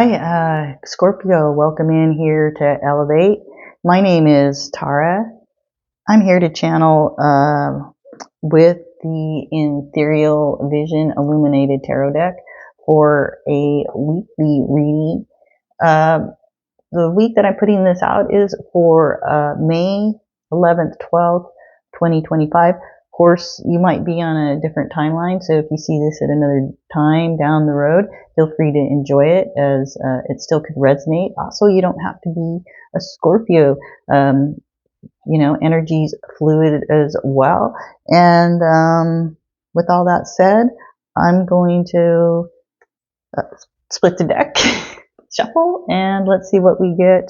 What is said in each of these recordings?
Hi, Scorpio. Welcome in here to Elevate. My name is Tara. I'm here to channel with the Ethereal Vision Illuminated Tarot deck for a weekly reading. The week that I'm putting this out is for May 11th, 12th, 2025. Of course, you might be on a different timeline, so if you see this at another time down the road, feel free to enjoy it as it still could resonate. Also, you don't have to be a Scorpio. Energy's fluid as well. And with all that said, I'm going to split the deck, shuffle, and let's see what we get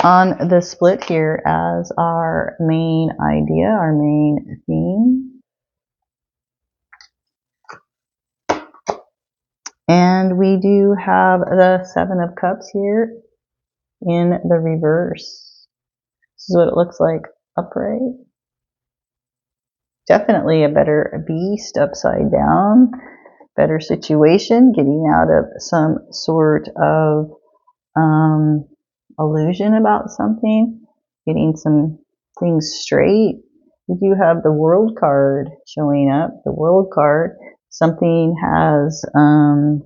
on the split here as our main idea, our main theme. And we do have the Seven of Cups here in the reverse. This is what it looks like upright. Definitely a better beast upside down, better situation, getting out of some sort of illusion about something, getting some things straight. We do have the World card showing up. The World card, something has on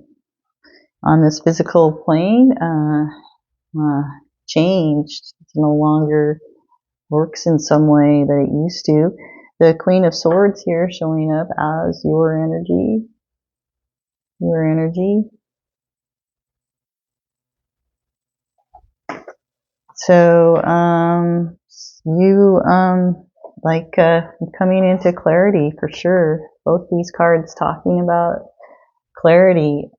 this physical plane changed. It no longer works in some way that it used to. The Queen of Swords here showing up as your energy. Your energy. So, you, coming into clarity for sure. Both these cards talking about clarity.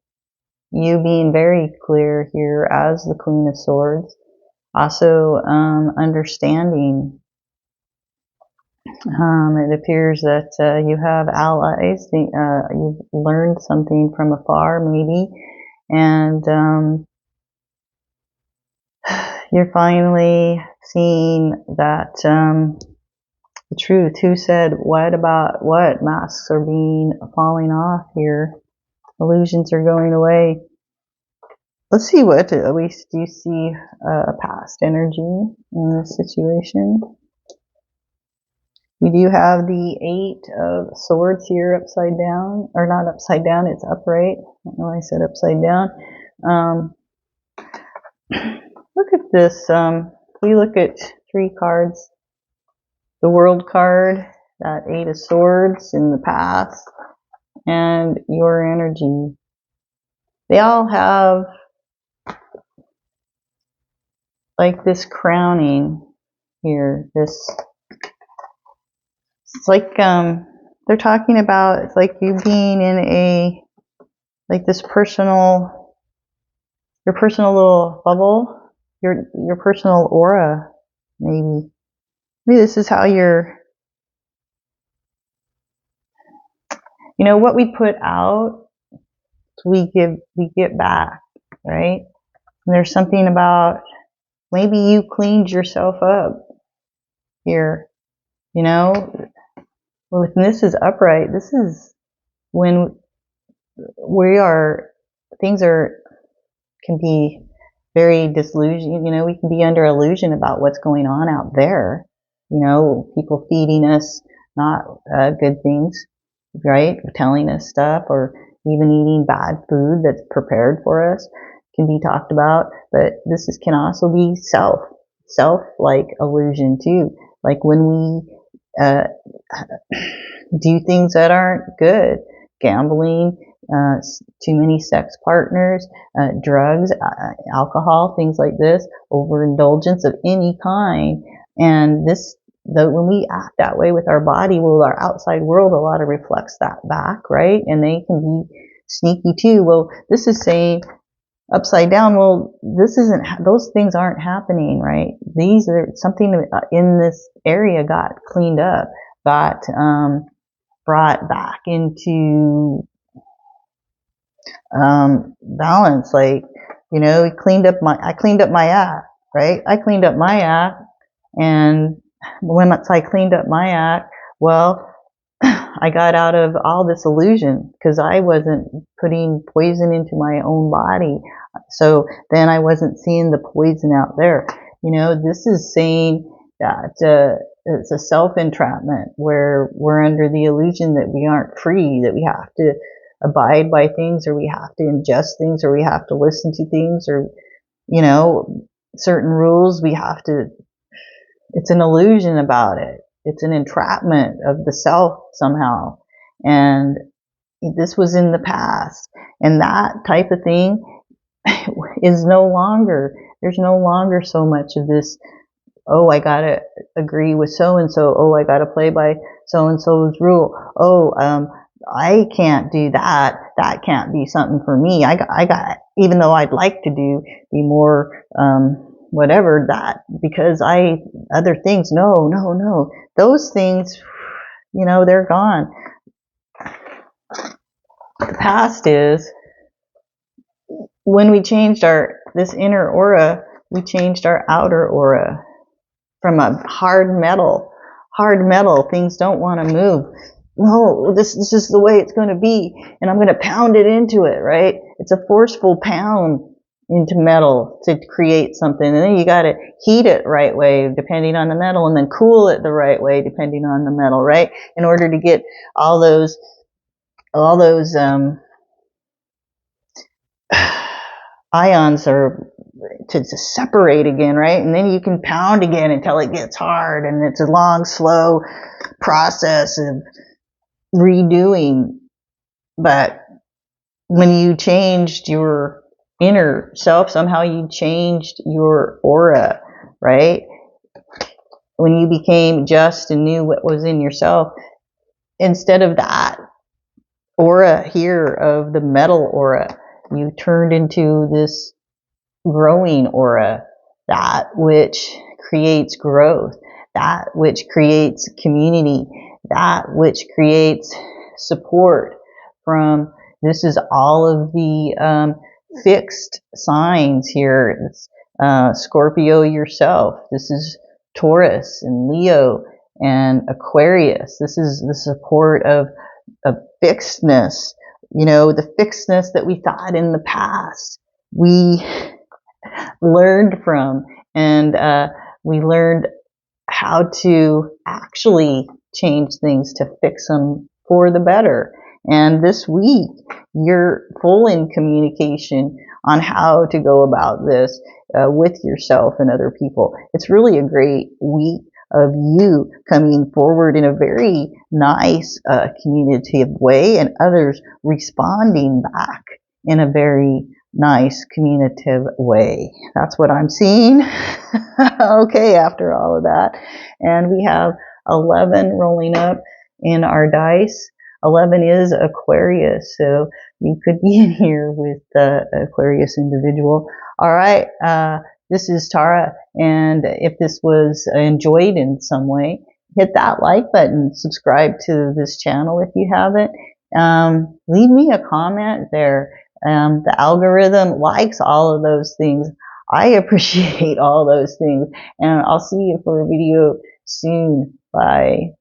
You being very clear here as the Queen of Swords. Also, understanding. It appears that you have allies. You've learned something from afar, maybe. And, you're finally seeing that the truth. Who said what about what? Masks are falling off here. Illusions are going away. Let's see what at least you see a past energy in this situation. We do have the Eight of Swords here upside down, or not upside down, it's upright. I don't know why I said upside down. Look at this. We look at three cards. The World card, that Eight of Swords in the past, and your energy. They all have like this crowning here. It's like they're talking about, it's like you being in this personal, your personal little bubble, your personal aura, maybe. Maybe this is how you're, what we put out, we get back, right? And there's something about, maybe you cleaned yourself up here, when this is upright, this is when things can be very disillusioned, we can be under illusion about what's going on out there, people feeding us not good things, right? Telling us stuff, or even eating bad food that's prepared for us can be talked about. But this can also be self-like illusion too. Like when we do things that aren't good, gambling, too many sex partners, drugs, alcohol, things like this, overindulgence of any kind. And when we act that way with our body, well, our outside world a lot of reflects that back, right? And they can be sneaky too. Well, this is saying upside down, well, those things aren't happening, right? These are something in this area got cleaned up, got brought back into balance. Like, I cleaned up my act, right? I cleaned up my act, and once I cleaned up my act, well, I got out of all this illusion because I wasn't putting poison into my own body. So then I wasn't seeing the poison out there. You know, this is saying that it's a self-entrapment where we're under the illusion that we aren't free, that we have to abide by things, or we have to ingest things, or we have to listen to things, or, you know, certain rules we have to. It's an illusion about it. It's an entrapment of the self somehow. And this was in the past. And that type of thing is no longer, there's no longer so much of this, oh, I gotta agree with so-and-so. Oh, I gotta play by so-and-so's rule. Oh, I can't do that. That can't be something for me. I got, even though I'd like to be more, whatever that, because other things, no. Those things, you know, they're gone. The past is when we changed this inner aura, we changed our outer aura from a hard metal, things don't want to move. No, this is the way it's going to be, and I'm going to pound it into it, right? It's a forceful pound into metal to create something, and then you got to heat it right way depending on the metal, and then cool it the right way depending on the metal, right? In order to get all those ions are to separate again, right? And then you can pound again until it gets hard, and it's a long, slow process of redoing. But when you changed your inner self, somehow you changed your aura, right? When you became just and knew what was in yourself, instead of that aura here of the metal aura, you turned into this growing aura, that which creates growth, that which creates community, that which creates support from, this is all of the fixed signs here. It's Scorpio yourself. This is Taurus and Leo and Aquarius. This is the support of fixedness. You know, the fixedness that we thought in the past we learned from, and we learned how to actually change things to fix them for the better. And this week, you're full in communication on how to go about this with yourself and other people. It's really a great week of you coming forward in a very nice communicative way, and others responding back in a very nice communicative way. That's what I'm seeing. Okay, after all of that. And we have 11 rolling up in our dice. 11 is Aquarius, so you could be in here with the Aquarius individual. All right, this is Tara, and if this was enjoyed in some way, hit that like button, subscribe to this channel if you haven't. Leave me a comment there. The algorithm likes all of those things. I appreciate all those things, and I'll see you for a video soon. Bye.